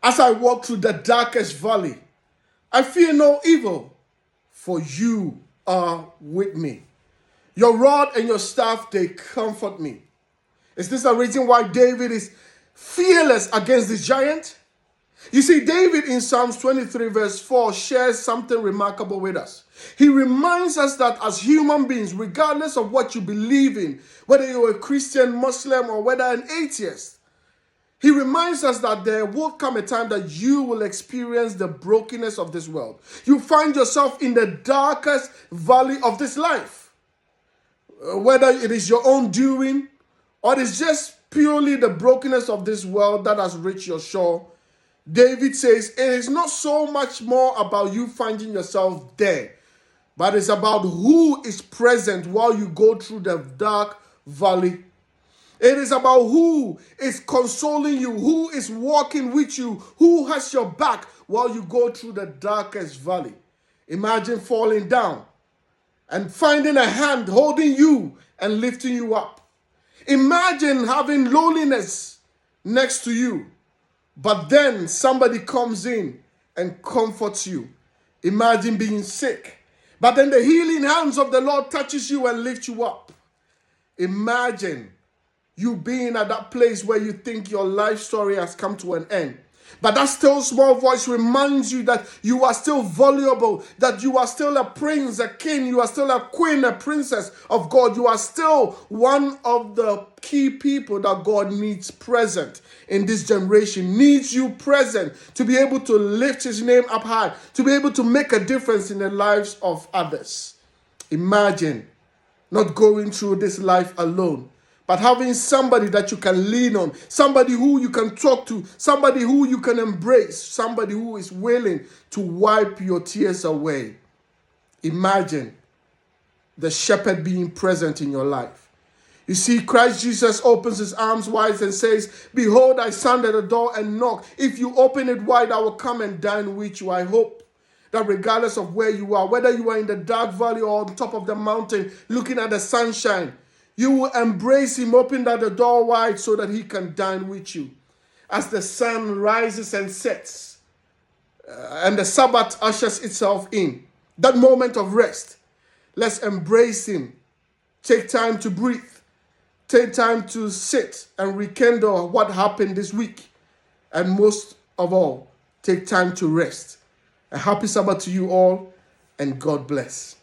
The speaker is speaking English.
As I walk through the darkest valley, I fear no evil, for you are with me. Your rod and your staff, they comfort me. Is this the reason why David is fearless against this giant? You see, David in Psalms 23 verse 4 shares something remarkable with us. He reminds us that as human beings, regardless of what you believe in, whether you're a Christian, Muslim, or whether an atheist, he reminds us that there will come a time that you will experience the brokenness of this world. You find yourself in the darkest valley of this life. Whether it is your own doing or it is just purely the brokenness of this world that has reached your shore, David says it is not so much more about you finding yourself there, but it's about who is present while you go through the dark valley. It is about who is consoling you, who is walking with you, who has your back while you go through the darkest valley. Imagine falling down and finding a hand holding you and lifting you up. Imagine having loneliness next to you, but then somebody comes in and comforts you. Imagine being sick, but then the healing hands of the Lord touches you and lifts you up. Imagine you being at that place where you think your life story has come to an end. But that still small voice reminds you that you are still valuable, that you are still a prince, a king, you are still a queen, a princess of God. You are still one of the key people that God needs present in this generation, needs you present to be able to lift his name up high, to be able to make a difference in the lives of others. Imagine not going through this life alone, but having somebody that you can lean on, somebody who you can talk to, somebody who you can embrace, somebody who is willing to wipe your tears away. Imagine the shepherd being present in your life. You see, Christ Jesus opens his arms wide and says, "Behold, I stand at the door and knock. If you open it wide, I will come and dine with you." I hope that regardless of where you are, whether you are in the dark valley or on top of the mountain looking at the sunshine, you will embrace him, open that the door wide so that he can dine with you. As the sun rises and sets and the Sabbath ushers itself in, that moment of rest, let's embrace him. Take time to breathe. Take time to sit and rekindle what happened this week. And most of all, take time to rest. A happy Sabbath to you all, and God bless.